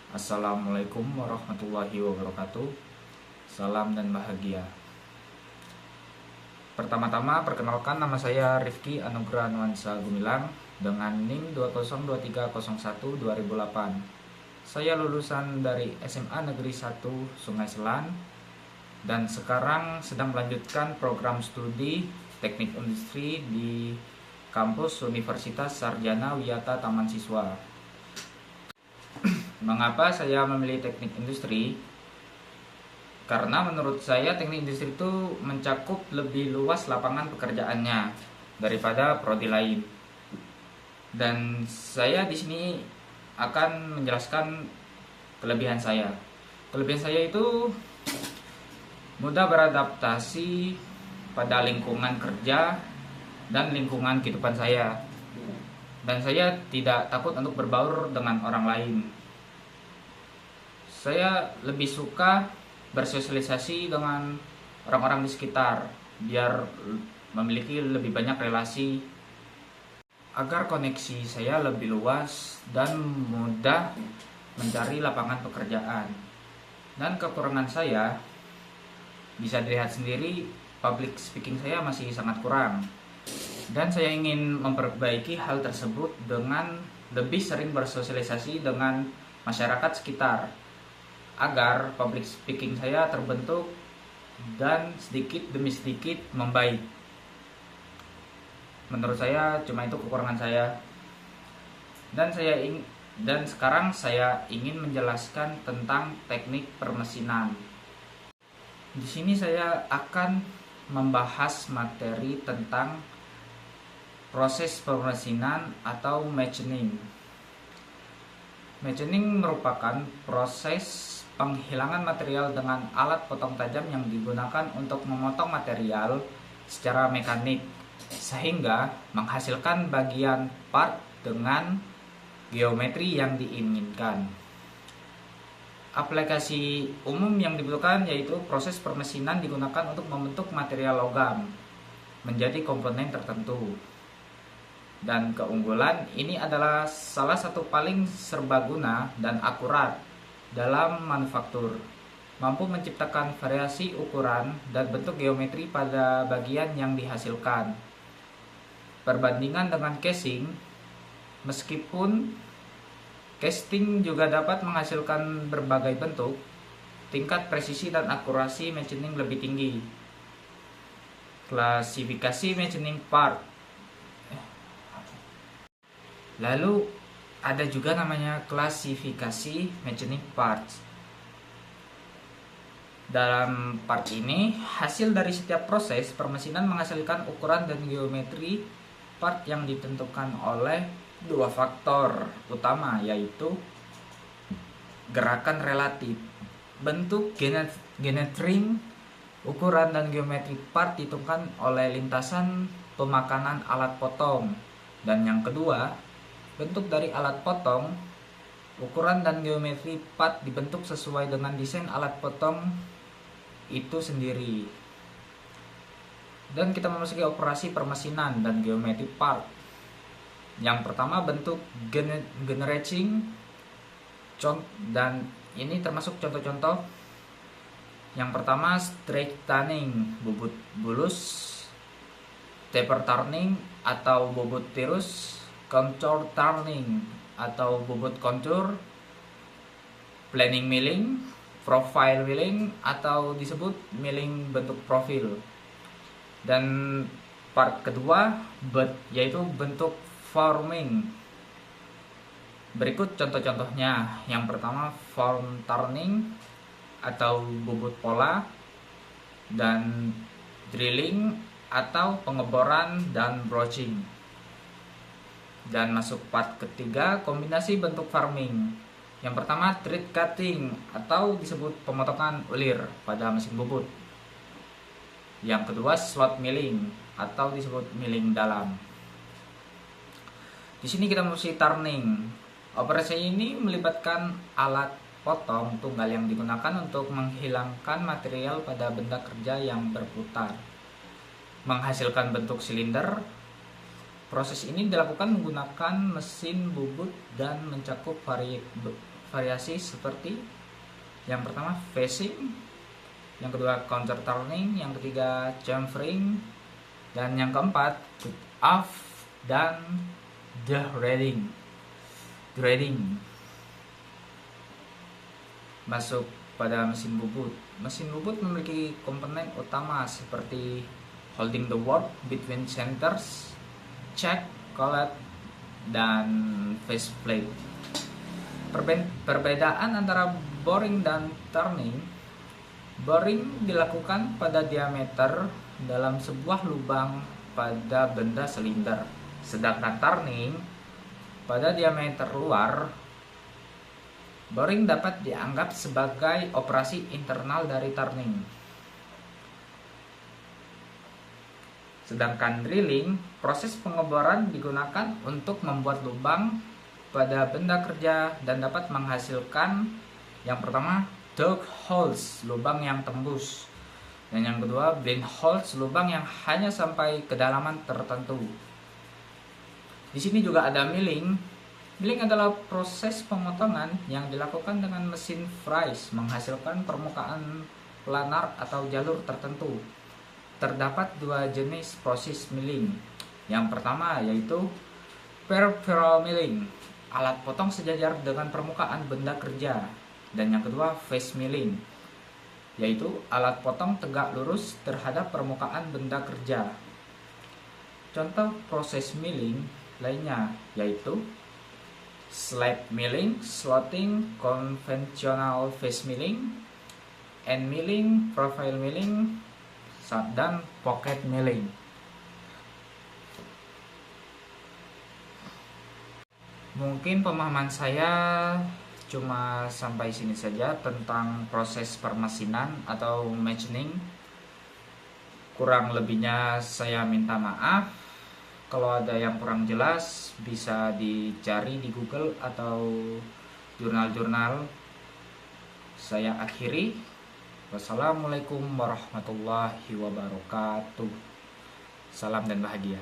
Assalamualaikum warahmatullahi wabarakatuh. Salam dan bahagia. Pertama-tama perkenalkan, nama saya Rifki Anugrah Nuansa Gumilang dengan NIM 202301-2008. Saya lulusan dari SMA Negeri 1 Sungai Selan dan sekarang sedang melanjutkan program studi Teknik Industri di kampus Universitas Sarjana Wiyata Taman Siswa. Mengapa saya memilih teknik industri? Karena menurut saya teknik industri itu mencakup lebih luas lapangan pekerjaannya daripada prodi lain. Dan saya di sini akan menjelaskan kelebihan saya. Kelebihan saya itu mudah beradaptasi pada lingkungan kerja dan lingkungan kehidupan saya. Dan saya tidak takut untuk berbaur dengan orang lain. Saya lebih suka bersosialisasi dengan orang-orang di sekitar biar memiliki lebih banyak relasi agar koneksi saya lebih luas dan mudah mencari lapangan pekerjaan. Dan kekurangan saya bisa dilihat sendiri, public speaking saya masih sangat kurang. Dan saya ingin memperbaiki hal tersebut dengan lebih sering bersosialisasi dengan masyarakat sekitar agar public speaking saya terbentuk dan sedikit demi sedikit membaik. Menurut saya cuma itu kekurangan saya. Dan sekarang saya ingin menjelaskan tentang teknik permesinan. Di sini saya akan membahas materi tentang proses permesinan atau machining. Machining merupakan proses penghilangan material dengan alat potong tajam yang digunakan untuk memotong material secara mekanik sehingga menghasilkan bagian part dengan geometri yang diinginkan. Aplikasi umum yang dibutuhkan yaitu proses permesinan digunakan untuk membentuk material logam menjadi komponen tertentu. Dan keunggulan ini adalah salah satu paling serbaguna dan akurat dalam manufaktur, mampu menciptakan variasi ukuran dan bentuk geometri pada bagian yang dihasilkan. Perbandingan dengan casing, meskipun casting juga dapat menghasilkan berbagai bentuk, tingkat presisi dan akurasi machining lebih tinggi. Klasifikasi machining part. Lalu ada juga namanya klasifikasi machining parts. Dalam part ini, hasil dari setiap proses permesinan menghasilkan ukuran dan geometri part yang ditentukan oleh dua faktor utama, yaitu gerakan relatif, bentuk genetring, ukuran dan geometri part ditentukan oleh lintasan pemakanan alat potong. Dan yang kedua, bentuk dari alat potong, ukuran dan geometri part dibentuk sesuai dengan desain alat potong itu sendiri. Dan kita memasuki operasi permesinan dan geometri part. Yang pertama, bentuk generating, dan ini termasuk contoh-contoh. Yang pertama, straightening, bobot bulus, taper turning atau bobot tirus, contour turning atau bobot kontur, planing milling, profile milling atau disebut milling bentuk profil. Dan part kedua yaitu bentuk forming. Berikut contoh-contohnya. Yang pertama, form turning atau bobot pola, dan drilling atau pengeboran dan broaching. Dan masuk part ketiga, kombinasi bentuk farming. Yang pertama, thread cutting atau disebut pemotongan ulir pada mesin bubut. Yang kedua, slot milling atau disebut milling dalam. Di sini kita mesti turning. Operasi ini melibatkan alat potong tunggal yang digunakan untuk menghilangkan material pada benda kerja yang berputar, menghasilkan bentuk silinder. Proses ini dilakukan menggunakan mesin bubut dan mencakup variasi seperti yang pertama phasing, yang kedua counter turning, yang ketiga chamfering, dan yang keempat cut off dan degrading. Masuk pada mesin bubut. Mesin bubut memiliki komponen utama seperti holding the warp between centers, check, collet, dan faceplate. Perbedaan antara boring dan turning. Boring dilakukan pada diameter dalam sebuah lubang pada benda silinder, sedangkan turning pada diameter luar. Boring dapat dianggap sebagai operasi internal dari turning. Sedangkan drilling, proses pengeboran digunakan untuk membuat lubang pada benda kerja dan dapat menghasilkan yang pertama dug holes, lubang yang tembus, dan yang kedua blind holes, lubang yang hanya sampai kedalaman tertentu. Di sini juga ada milling. Milling adalah proses pemotongan yang dilakukan dengan mesin fries menghasilkan permukaan planar atau jalur tertentu. Terdapat dua jenis proses milling. Yang pertama yaitu peripheral milling, alat potong sejajar dengan permukaan benda kerja. Dan yang kedua face milling, yaitu alat potong tegak lurus terhadap permukaan benda kerja. Contoh proses milling lainnya yaitu slab milling, slotting, conventional face milling, end milling, profile milling, dan pocket milling. Mungkin pemahaman saya cuma sampai sini saja tentang proses permesinan atau machining. Kurang lebihnya saya minta maaf. Kalau ada yang kurang jelas bisa dicari di Google atau jurnal-jurnal. Saya akhiri. Wassalamualaikum warahmatullahi wabarakatuh. Salam dan bahagia.